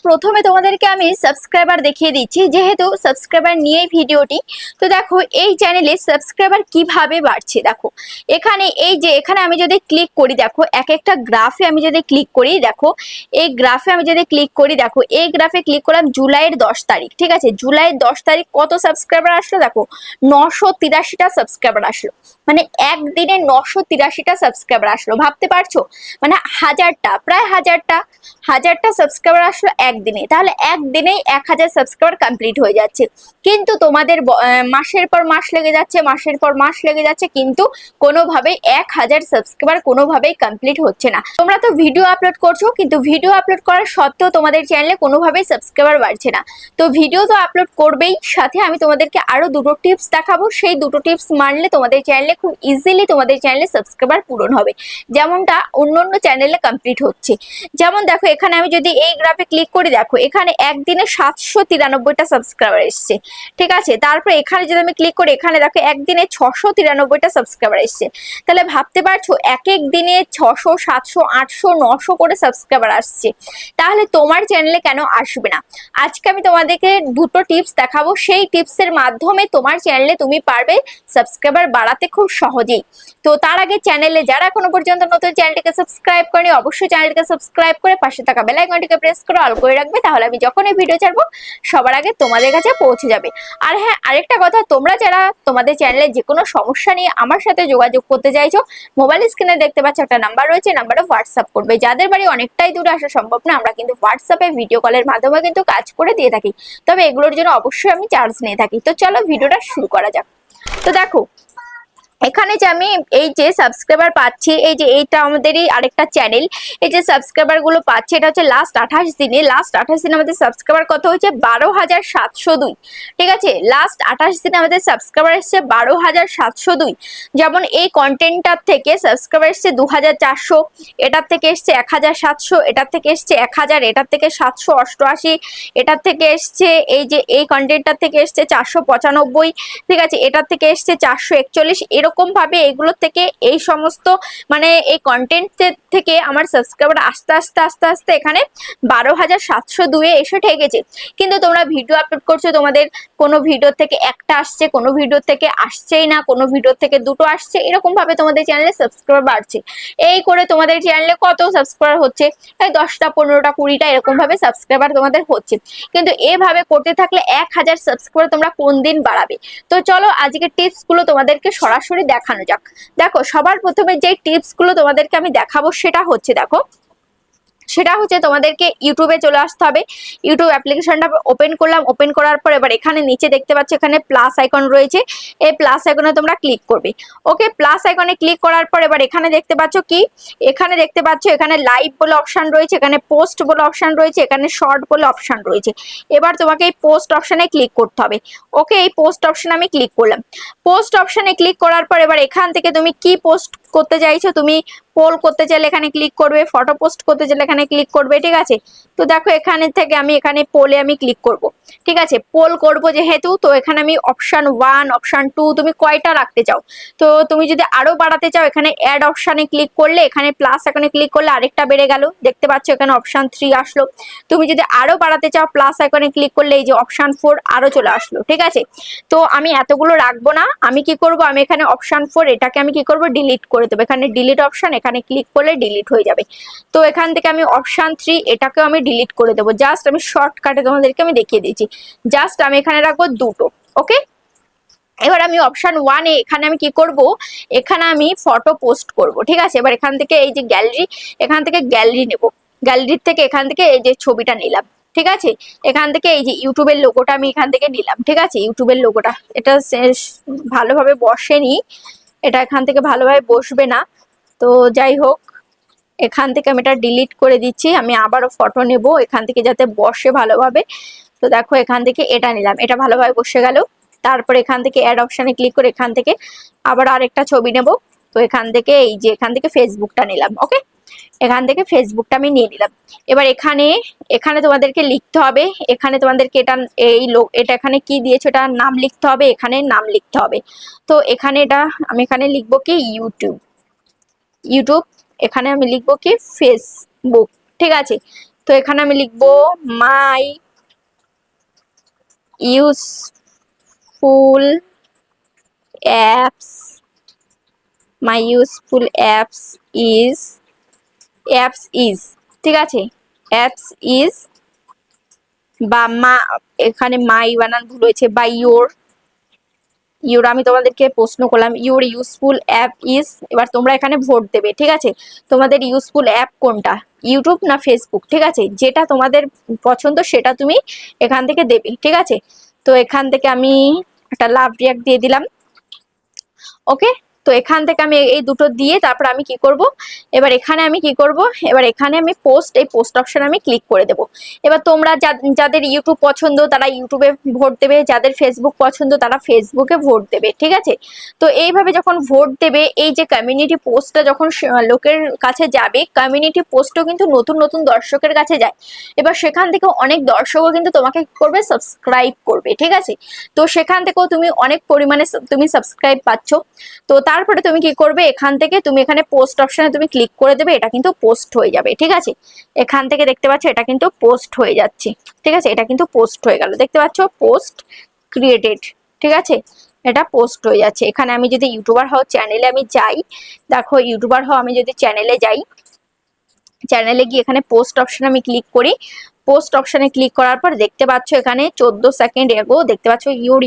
প্রথমে তোমাদেরকে আমি সাবস্ক্রাইবার দেখিয়ে দিচ্ছি, যেহেতু সাবস্ক্রাইবার নিয়ে ভিডিওটি। তো দেখো এই চ্যানেলে সাবস্ক্রাইবার কিভাবে বাড়ছে। দেখো এখানে আমি যদি ক্লিক করি, দেখো এক একটা গ্রাফে আমি যদি ক্লিক করি, দেখো এই গ্রাফে আমি যদি ক্লিক করি, দেখো এই গ্রাফে ক্লিক করলাম জুলাইয়ের 10 তারিখ। ঠিক আছে, জুলাইয়ের 10 তারিখ কত সাবস্ক্রাইবার আসলো, দেখো 983টা সাবস্ক্রাইবার আসলো। মানে একদিনে 983টা সাবস্ক্রাইবার আসলো, ভাবতে পারছো? মানে প্রায় হাজারটা সাবস্ক্রাইবার আসলো একদিনে। তাহলে একদিনেই 1000 সাবস্ক্রাইবার কমপ্লিট হয়ে যাচ্ছে। কিন্তু তোমাদের মাসের পর মাস লেগে যাচ্ছে, কিন্তু কোনোভাবেই 1000 সাবস্ক্রাইবার কোনোভাবেই কমপ্লিট হচ্ছে না। তোমরা তো ভিডিও আপলোড করছো, কিন্তু ভিডিও আপলোড করার সত্ত্বেও তোমাদের চ্যানেলে কোনোভাবেই সাবস্ক্রাইবার বাড়ছে না। তো ভিডিও তো আপলোড করবেই, সাথে আমি তোমাদেরকে আরো দুটো টিপস দেখাবো। সেই দুটো টিপস মানলে তোমাদের চ্যানেলে খুব ইজিলি তোমাদের চ্যানেলে সাবস্ক্রাইবার পূরণ হবে, যেমনটা অন্য চ্যানেলে কমপ্লিট হচ্ছে। যেমন দেখো এখানে আমি যদি এই গ্রাফে ক্লিক করি, দেখো এখানে একদিনে 793টা সাবস্ক্রাইবার এসছে। ঠিক আছে, তারপর এখানে যদি আমি ক্লিক করি, এখানে দেখো একদিনে 693টা সাবস্ক্রাইবার এসছে। তাহলে ভাবতে পারছো এক এক দিনে 600, 700, 800, 900 করে সাবস্ক্রাইবার আসছে। তাহলে তোমার চ্যানেলে কেন আসবে না? আজকে আমি তোমাদেরকে দুটো টিপস দেখাবো, সেই টিপসের মাধ্যমে তোমার চ্যানেলে তুমি পারবে সাবস্ক্রাইবার বাড়াতে খুব সহজেই। তো তার আগে চ্যানেলে যারা এখনো পর্যন্ত নতুন, চ্যানেলটিকে সাবস্ক্রাইব করেনি, অবশ্যই চ্যানেলটিকে সাবস্ক্রাইব করে পাশে থাকা বেল আইকনটিকে প্রেস করে অল করে রাখবে, তাহলে আমি যখনই ভিডিও ছাড়বো সবার আগে তোমাদের কাছে পৌঁছে যাবে। আর হ্যাঁ, আরেকটা কথা, তোমরা যারা তোমাদের চ্যানেলে যে কোনো সমস্যা নিয়ে আমার সাথে যোগাযোগ করতে চাইছো, মোবাইল স্ক্রিনে দেখতে পাচ্ছ একটা নাম্বার রয়েছে, নাম্বারে হোয়াটসঅ্যাপ করবে। যাদের বাড়ি অনেকটাই দূরে আসা সম্ভব না, আমরা কিন্তু হোয়াটসঅ্যাপে ভিডিও কলের মাধ্যমে কিন্তু কাজ করে দিয়ে থাকি, তবে এগুলোর জন্য অবশ্যই আমি চার্জ নিয়ে থাকি। তো চলো ভিডিওটা শুরু করা যাক। তো দেখো এখানে যে আমি এই যে সাবস্ক্রাইবার পাচ্ছি, এই যে এইটা আমাদেরই আরেকটা চ্যানেল, এই যে সাবস্ক্রাইবার গুলো পাচ্ছি, এটা হচ্ছে লাস্ট 28 দিনে আমাদের সাবস্ক্রাইবার কত হয়েছে, 12,702। ঠিক আছে, লাস্ট 28 দিনে আমাদের সাবস্ক্রাইবার এসছে 12,702। যেমন এই কন্টেন্টটার থেকে সাবস্ক্রাইবার এসছে 2,400, এটার থেকে এসছে 1,700, এটার থেকে এসছে 1,000, এটার থেকে 788, এটার থেকে এসছে এই যে এই কন্টেন্টটার থেকে এসছে 495। ঠিক আছে, এটার থেকে এসছে 441। এরকম ভাবে এগুলো থেকে এই সমস্ত মানে এই কন্টেন্ট থেকে আমার সাবস্ক্রাইবার আস্তে আস্তে এখানে 12,702 এসে ঠেকেছে। কিন্তু তোমরা ভিডিও আপলোড করছো, তোমাদের কোনো ভিডিও থেকে একটা আসছে, কোনো ভিডিও থেকে আসছেই না, কোনো ভিডিও থেকে দুটো আসছে, এরকম ভাবে তোমাদের চ্যানেলে সাবস্ক্রাইবার বাড়ছে। এই করে তোমাদের চ্যানেলে কত সাবস্ক্রাইবার হচ্ছে, 10টা, 15টা, 20টা এরকম ভাবে সাবস্ক্রাইবার তোমাদের হচ্ছে। কিন্তু এভাবে করতে থাকলে 1000 সাবস্ক্রাইবার তোমরা কোন দিন বাড়াবে? তো চলো আজকে টিপস গুলো তোমাদেরকে সরাসরি দেখানো যাক। দেখো সবার প্রথমে যে টিপস গুলো তোমাদেরকে আমি দেখাবো সেটা হচ্ছে তোমাদেরকে ইউটিউবে চলে আসতে হবে। ইউটিউব অ্যাপ্লিকেশনটা ওপেন করলাম, ওপেন করার পর এবার এখানে নিচে দেখতে পাচ্ছ এখানে প্লাস আইকন রয়েছে, এই প্লাস আইকনে তোমরা ক্লিক করবে। ওকে, প্লাস আইকনে ক্লিক করার পর এবার এখানে দেখতে পাচ্ছ এখানে লাইভ বলে অপশন রয়েছে, এখানে পোস্ট বলে অপশন রয়েছে, এখানে শর্ট বলে অপশন রয়েছে। এবার তোমাকে এই পোস্ট অপশনে ক্লিক করতে হবে। ওকে, এই পোস্ট অপশনে আমি ক্লিক করলাম। পোস্ট অপশনে ক্লিক করার পর এবার এখান থেকে তুমি কি পোস্ট করতে চাইছো, তুমি পোল করতে চাইলে এখানে ক্লিক করবে, ফটো পোস্ট করতে চাইলে এখানে ক্লিক করবে। ঠিক আছে, তো দেখো এখানে থেকে আমি এখানে পোলে আমি ক্লিক করব। ঠিক আছে, পোল করব যেহেতু, তো এখানে আমি অপশন 1, অপশন 2 তুমি কয়টা রাখতে চাও। তো তুমি যদি আরো বাড়াতে চাও, এখানে অ্যাড অপশনে ক্লিক করলে, এখানে প্লাস আইকনে ক্লিক করলে আরেকটা বেড়ে গেল, দেখতে পাচ্ছ এখানে অপশন 3 আসলো। তুমি যদি আরো বাড়াতে চাও, প্লাস আইকনে ক্লিক করলে এই যে অপশন 4 আরো চলে আসলো। ঠিক আছে, তো আমি এতগুলো রাখবো না, আমি কি করব, আমি এখানে অপশন 4 এটাকে আমি কি করব, ডিলিট করে দেবো। এখানে ডিলিট অপশন, এখানে ক্লিক করলে ডিলিট হয়ে যাবে। তো এখান থেকে আমি অপশন 3 এটাকেও আমি ডিলিট করে দেবো। জাস্ট আমি শর্টকাটে তোমাদেরকে আমি দেখিয়ে দিচ্ছি, জাস্ট আমি এখানে রাখবো দুটো। ওকে, এবার আমি অপশন 1 এ এখানে আমি কি করব, এখানে আমি ফটো পোস্ট করব। ঠিক আছে, এবার এখান থেকে এই যে গ্যালারি, এখান থেকে গ্যালারি নেব, গ্যালারির থেকে এখান থেকে এই যে ছবিটা নিলাম। ঠিক আছে, এখান থেকে এই যে ইউটিউবের লোগোটা আমি এখান থেকে নিলাম। ঠিক আছে, ইউটিউবের লোগোটা এটা ভালোভাবে বসেনি, এটা এখান থেকে ভালোভাবে বসবে না। তো যাই হোক, এখান থেকে আমি এটা ডিলিট করে দিচ্ছি, আমি আবারও ফটো নেব এখান থেকে যাতে বসে ভালোভাবে। তো দেখো এখান থেকে এটা নিলাম, এটা ভালোভাবে বসে গেল। তারপর এখান থেকে অ্যাড অপশনে ক্লিক করে এখান থেকে আবার আরেকটা ছবি নেব। তো এখান থেকে এই যে এখান থেকে ফেসবুকটা নিলাম। ওকে, এখান থেকে ফেসবুকটা আমি নিয়ে নিলাম। এবার এখানে তোমাদেরকে লিখতে হবে, এখানে তোমাদেরকে এটা এখানে কি দিয়েছো, এটা নাম লিখতে হবে, এখানে নাম লিখতে হবে। তো এখানে আমি এখানে লিখবো কি ইউটিউব, এখানে আমি লিখবো কি ফেসবুক। ঠিক আছে, তো এখানে আমি লিখবো my useful apps, my useful apps is, ঠিক আছে, অ্যাপস ইজ, বা মা, এখানে মাই বানান ভুল হয়েছে, বা ইউর আমি তোমাদেরকে প্রশ্ন করলাম ইউর ইউজফুল অ্যাপ ইজ, এবার তোমরা এখানে ভোট দেবে, ঠিক আছে। তোমাদের ইউজফুল অ্যাপ কোনটা, ইউটিউব না ফেসবুক, ঠিক আছে, যেটা তোমাদের পছন্দ সেটা তুমি এখান থেকে দেবে, ঠিক আছে। তো এখান থেকে আমি একটা লাভ রিয়াক্ট দিয়ে দিলাম, ওকে। তো এখান থেকে আমি এই দুটো দিয়ে তারপর আমি কি করব, এবার এখানে আমি কি করব, এবার এখানে আমি পোস্ট, এই পোস্ট অপশন আমি ক্লিক করে দেব। এবার তোমরা যাদের ইউটিউব পছন্দ তারা ইউটিউবে ভোট দেবে, যাদের ফেসবুক পছন্দ তারা ফেসবুকে ভোট দেবে, ঠিক আছে। তো এইভাবে যখন ভোট দেবে, এই যে কমিউনিটি পোস্টটা যখন লোকের কাছে যাবে, কমিউনিটি পোস্টও কিন্তু নতুন নতুন দর্শকের কাছে যায়, এবার সেখান থেকে অনেক দর্শকও কিন্তু তোমাকে কি করবে, সাবস্ক্রাইব করবে, ঠিক আছে। তো সেখান থেকেও তুমি অনেক পরিমাণে তুমি সাবস্ক্রাইব পাচ্ছ। তো তারপরে তুমি কি করবে, এখান থেকে তুমি এখানে পোস্ট অপশনে তুমি ক্লিক করে দেবে, এটা কিন্তু পোস্ট হয়ে যাবে, ঠিক আছে। এখান থেকে দেখতে পাচ্ছ এটা কিন্তু পোস্ট হয়ে যাচ্ছে, ঠিক আছে, এটা কিন্তু পোস্ট হয়ে গেল, দেখতে পাচ্ছ পোস্ট ক্রিয়েটেড, ঠিক আছে, এটা পোস্ট হয়ে যাচ্ছে। এখানে আমি যদি ইউটিউবার হও চ্যানেলে আমি যাই, দেখো ইউটিউবার হও আমি যদি চ্যানেলে যাই, চ্যানেলে গিয়ে এখানে পোস্ট অপশন আমি ক্লিক করি, পোস্ট অপশনে ক্লিক করার পর দেখতে পাচ্ছ এখানে 14 সেকেন্ড এগো দেখতে পাচ্ছ ইউর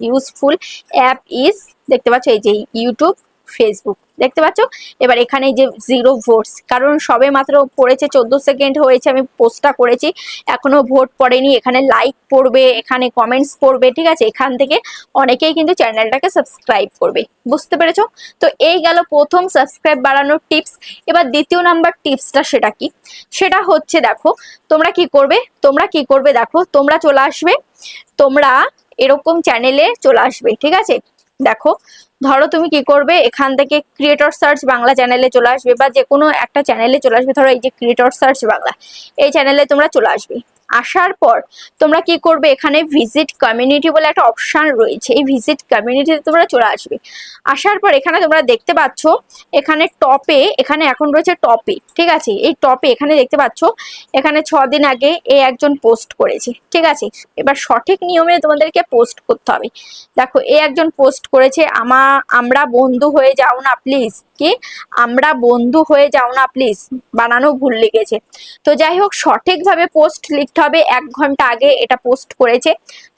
ইউজফুল অ্যাপ ইজ, দেখতে পাচ্ছ এই যে ইউটিউব ফেসবুক, দেখতে পাচ্ছ। এবার এখানে যে 0 ভোটস, কারণ সবে মাত্র পড়েছে, 14 সেকেন্ড হয়েছে আমি পোস্টটা করেছি, এখনো ভোট পড়েনি। এখানে লাইক পড়বে, এখানে কমেন্টস পড়বে, ঠিক আছে, এখান থেকে অনেকেই কিন্তু চ্যানেলটাকে সাবস্ক্রাইব করবে, বুঝতে পেরেছো। তো এই গেল প্রথম সাবস্ক্রাইব বাড়ানোর টিপস। এবার দ্বিতীয় নাম্বার টিপসটা সেটা কি, সেটা হচ্ছে দেখো তোমরা কি করবে, দেখো তোমরা চলে আসবে, তোমরা এরকম চ্যানেলে চলে আসবে, ঠিক আছে। দেখো ধরো তুমি কি করবে, এখান থেকে ক্রিয়েটর সার্চ বাংলা চ্যানেলে চলে আসবে, বা যে কোনো একটা চ্যানেলে চলে আসবে, ধরো এই যে ক্রিয়েটর সার্চ বাংলা, এই চ্যানেলে তোমরা চলে আসবে। আসার পর তোমরা কি করবে, এখানে ভিজিট কমিউনিটি বলে একটা অপশন রয়েছে, এই ভিজিট কমিউনিটিতে তোমরা চলে আসবে। আসার পর এখানে তোমরা দেখতে পাচ্ছ এখানে টপে, এখানে এখন রয়েছে টপে, ঠিক আছে, এই টপে এখানে দেখতে পাচ্ছ এখানে 6 দিন আগে একজন পোস্ট করেছে, ঠিক আছে। এবার সঠিক নিয়মে তোমাদেরকে পোস্ট করতে হবে। দেখো একজন পোস্ট করেছে, আমরা বন্ধু হয়ে যাও না প্লিজ, কি আমরা বন্ধু হয়ে যাও না প্লিজ, বানানো ভুল লিখেছে। তো যাই হোক সঠিকভাবে পোস্ট লিখতে হবে, 1 ঘন্টা আগে এটা পোস্ট করেছে,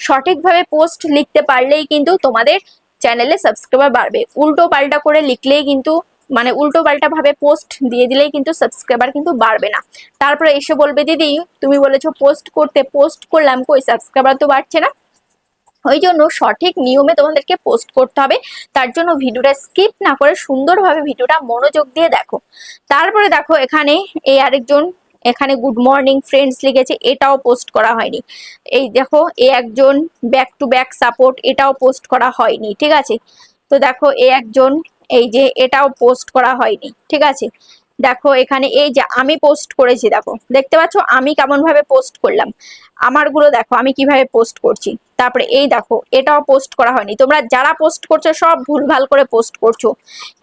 সঠিকভাবে পোস্ট লিখতে পারলেই কিন্তু তোমাদের চ্যানেলে সাবস্ক্রাইবার বাড়বে। উল্টো পাল্টা করে লিখলেই কিন্তু, মানে উল্টো পাল্টা ভাবে পোস্ট দিয়ে দিলেই কিন্তু সাবস্ক্রাইবার কিন্তু বাড়বে না। তারপরে এসে বলবে দিদি তুমি বলেছো পোস্ট করতে, পোস্ট করলাম কই সাবস্ক্রাইবার তো বাড়ছে না। ওই জন্য সঠিক নিয়মে তোমাদেরকে পোস্ট করতে হবে। তার জন্য ভিডিওটা স্কিপ না করে সুন্দরভাবে ভিডিওটা মনোযোগ দিয়ে দেখো। তারপরে দেখো এখানে এই আরেকজন, এখানে গুড মর্নিং ফ্রেন্ডস লিখেছে, এটাও পোস্ট করা হয়নি। এই দেখো একজন ব্যাক টু ব্যাক সাপোর্ট, এটাও পোস্ট করা হয়নি, ঠিক আছে। তো দেখো একজন, এই যে এটাও পোস্ট করা হয়নি, ঠিক আছে। দেখো এখানে এই যে আমি পোস্ট করেছি, দেখো দেখতে পাচ্ছ আমি কেমন ভাবে পোস্ট করলাম, আমারগুলো দেখো আমি কিভাবে পোস্ট করছি। তারপরে এই দেখো এটাও পোস্ট করা হয়নি, তোমরা যারা পোস্ট করছো সব ভুলভাল করে পোস্ট করছো।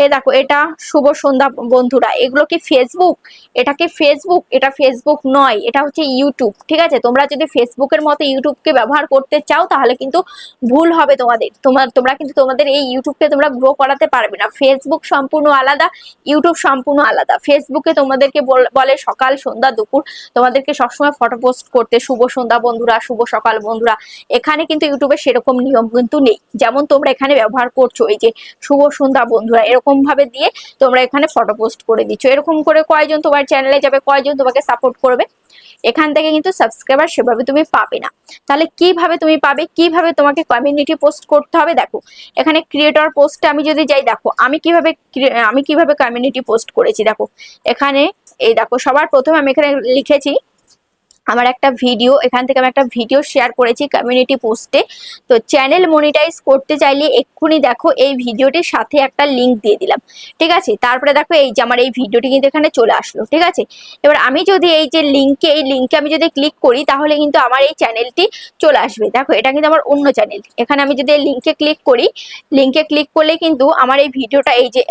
এই দেখো এটা শুভ সন্ধ্যা বন্ধুরা, এগুলো কি ফেসবুক, এটা কি ফেসবুক, এটা ফেসবুক নয়, এটা হচ্ছে ইউটিউব, ঠিক আছে। তোমরা যদি ফেসবুকের মতো ইউটিউবকে ব্যবহার করতে চাও তাহলে কিন্তু ভুল হবে তোমাদের, তোমরা কিন্তু তোমাদের এই ইউটিউবকে তোমরা গ্রো করাতে পারবে না। ফেসবুক সম্পূর্ণ আলাদা, ইউটিউব সম্পূর্ণ আলাদা। ফেসবুকে তোমাদেরকে বলে সকাল সন্ধ্যা দুপুর তোমাদেরকে সবসময় ফটো পোস্ট করতে, শুভ সন্ধ্যা বন্ধুরা, শুভ সকাল বন্ধুরা। এখানে কিন্তু ইউটিউবে সেরকম নিয়ম কিন্তু নেই, যেমন তোমরা এখানে ব্যবহার করছো এই যে শুভ সন্ধ্যা বন্ধুরা, এরকম ভাবে দিয়ে তোমরা এখানে ফটো পোস্ট করে দিচ্ছ। এরকম করে কয়জন তোমার চ্যানেলে যাবে, কয়জন তোমাকে সাপোর্ট করবে, এখান থেকে কিন্তু সাবস্ক্রাইবার সেভাবে তুমি পাবে না। তাহলে কিভাবে তুমি পাবে, কিভাবে তোমাকে কমিউনিটি পোস্ট করতে হবে, দেখো এখানে ক্রিয়েটর পোস্টে আমি যদি যাই, দেখো আমি কিভাবে কমিউনিটি পোস্ট করেছি। দেখো এখানে এই দেখো সবার প্রথমে আমি এখানে লিখেছি আমার একটা ভিডিও, এখান থেকে আমি একটা ভিডিও শেয়ার করেছি কমিউনিটি পোস্টে। তো চ্যানেল মনিটাইজ করতে চাইলে এক্ষুনি দেখো এই ভিডিওটির সাথে একটা লিঙ্ক দিয়ে দিলাম, ঠিক আছে। তারপরে দেখো এই যে আমার এই ভিডিওটি কিন্তু এখানে চলে আসলো, ঠিক আছে। এবার আমি যদি এই যে এই লিঙ্কে আমি যদি ক্লিক করি তাহলে কিন্তু আমার এই চ্যানেলটি চলে আসবে। দেখো এটা কিন্তু আমার অন্য চ্যানেল। এখানে আমি যদি লিঙ্কে ক্লিক করি, লিঙ্কে ক্লিক করলে কিন্তু আমার এই ভিডিওটা, এই যে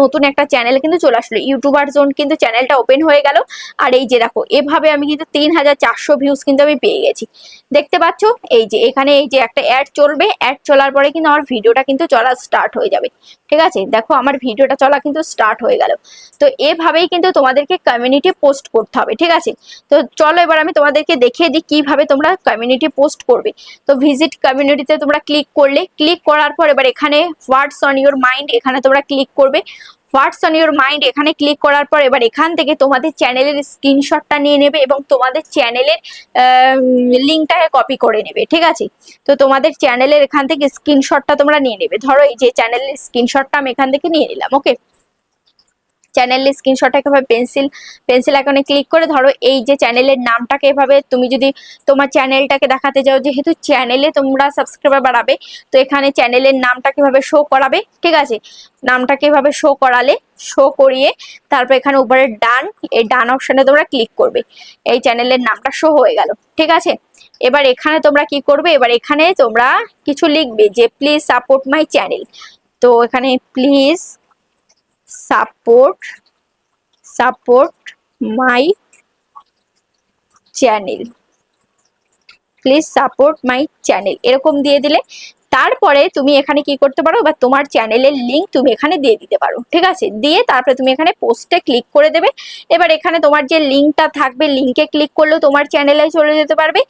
নতুন একটা চ্যানেল কিন্তু চলে আসলো, ইউটিউবার জোন কিন্তু চ্যানেলটা ওপেন হয়ে গেল। আর এই যে দেখো এভাবে আমি কিন্তু 3400 ভিউজ কিন্তু আমি পেয়ে গেছি, দেখতে পাচ্ছ। এই যে এখানে এই যে একটা অ্যাড চলবে, অ্যাড চলার পরে কিন্তু আমার ভিডিওটা কিন্তু চলা স্টার্ট হয়ে যাবে, ঠিক আছে। দেখো আমার ভিডিওটা চলা কিন্তু স্টার্ট হয়ে গেল। তো এভাবেই কিন্তু তোমাদেরকে কমিউনিটি পোস্ট করতে হবে, ঠিক আছে। তো চলো এবার আমি তোমাদেরকে দেখিয়ে দিই কিভাবে তোমরা কমিউনিটি পোস্ট করবে। তো ভিজিট কমিউনিটিতে তোমরা ক্লিক করলে, ক্লিক করার পর এবার এখানে হোয়াটস অন ইউর মাইন্ড এখানে তোমরা ক্লিক করবে। হোয়াটস অন ইউর মাইন্ড এখানে ক্লিক করার পর এবার এখান থেকে তোমাদের চ্যানেলের স্ক্রিনশটটা নিয়ে নেবে এবং তোমাদের চ্যানেলের লিঙ্কটাকে কপি করে নেবে, ঠিক আছে। তো তোমাদের চ্যানেলের এখান থেকে স্ক্রিনশটটা তোমরা নিয়ে নেবে। ধরো এই যে চ্যানেলের স্ক্রিনশটটা আমি এখান থেকে নিয়ে নিলাম, ওকে। চ্যানেলের স্ক্রিনশটটা এভাবে পেন্সিল আইকনে ক্লিক করে ধরো এই যে চ্যানেলের নামটাকে এভাবে তুমি যদি তোমার চ্যানেলটাকে দেখাতে যাও, যেহেতু চ্যানেলে তোমরা সাবস্ক্রাইবার বাড়াবে, তো এখানে চ্যানেলের নামটাকে এভাবে শো করাবে, ঠিক আছে। নামটাকে এভাবে শো করালে, শো করিয়ে তারপর এখানে উপরে ডান, এই ডান অপশনে তোমরা ক্লিক করবে। এই চ্যানেলের নামটা শো হয়ে গেল, ঠিক আছে। এবার এখানে তোমরা কি করবে, এবার এখানে তোমরা কিছু লিখবে যে প্লিজ সাপোর্ট মাই চ্যানেল। তো এখানে please support my channel, please support my channel এরকম দিয়ে দিলে তারপরে তুমি এখানে কি করতে পারো, বা তোমার চ্যানেলের লিঙ্ক তুমি এখানে দিয়ে দিতে পারো, ঠিক আছে। দিয়ে তারপরে তুমি এখানে পোস্টে ক্লিক করে দেবে। এবার এখানে তোমার যে লিঙ্কটা থাকবে, লিঙ্কে ক্লিক করলেও তোমার চ্যানেলে চলে যেতে পারবে।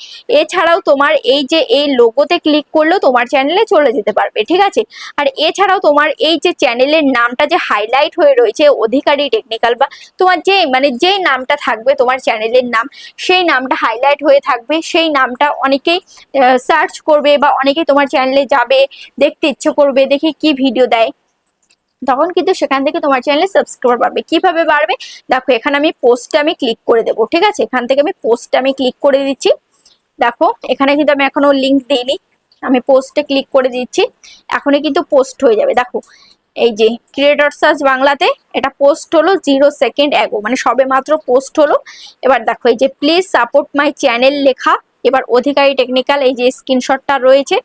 এছাড়াও তোমার এই যে এই লোগোতে ক্লিক করলেও তোমার চ্যানেলে চলে যেতে পারবে, ঠিক আছে। আর এছাড়াও তোমার এই যে চ্যানেলের নামটা যে হাইলাইট হয়ে রয়েছে অধিকারী টেকনিক্যাল, বা তোমার যে যেই নামটা থাকবে তোমার চ্যানেলের নাম, সেই নামটা হাইলাইট হয়ে থাকবে। সেই নামটা অনেকেই সার্চ করবে বা অনেকেই তোমার চ্যানেলে যাবে, দেখতে ইচ্ছে করবে, দেখি কি ভিডিও দেয়, তখন কিন্তু সেখান থেকে তোমার চ্যানেলে সাবস্ক্রাইবার বাড়বে। কিভাবে বাড়বে দেখো, এখানে আমি পোস্টে আমি ক্লিক করে দেবো, ঠিক আছে। এখান থেকে আমি পোস্টে আমি ক্লিক করে দিচ্ছি। দেখো এখানে কিন্তু আমি এখনো লিঙ্ক দিইনি, আমি পোস্টে ক্লিক করে দিচ্ছি, এখনই কিন্তু পোস্ট হয়ে যাবে। দেখো এই যে ক্রিয়েটর সার্চ বাংলাতে এটা পোস্ট হলো 0 সেকেন্ড অ্যাগো, মানে সবে মাত্র পোস্ট হলো। এবার দেখো এই যে প্লিজ সাপোর্ট মাই চ্যানেল লেখা, এবার অধিকারী টেকনিক্যাল এই যে স্ক্রিনশটটা রয়েছে,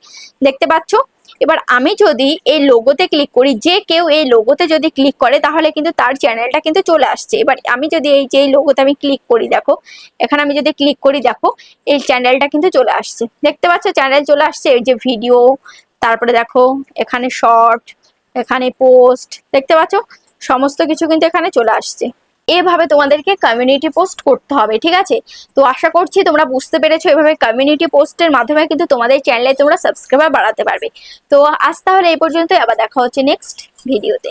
দেখতে পাচ্ছ। এবার আমি যদি এই লোগোতে ক্লিক করি, যে কেউ এই লোগোতে যদি ক্লিক করে তাহলে কিন্তু তার চ্যানেলটা কিন্তু চলে আসছে। এবার আমি যদি এই যে এই লোগোতে আমি ক্লিক করি, দেখো এখানে আমি যদি ক্লিক করি, দেখো এই চ্যানেলটা কিন্তু চলে আসছে, দেখতে পাচ্ছ চ্যানেল চলে আসছে। এই যে ভিডিও, তারপরে দেখো এখানে শর্ট, এখানে পোস্ট, দেখতে পাচ্ছ সমস্ত কিছু কিন্তু এখানে চলে আসছে। এভাবে তোমাদেরকে কমিউনিটি পোস্ট করতে হবে, ঠিক আছে। তো আশা করছি তোমরা বুঝতে পেরেছো, এভাবে কমিউনিটি পোস্টের মাধ্যমে কিন্তু তোমাদের চ্যানেলে তোমরা সাবস্ক্রাইবার বাড়াতে পারবে। তো আজ তাহলে এই পর্যন্তই, আবার দেখা হচ্ছে নেক্সট ভিডিওতে।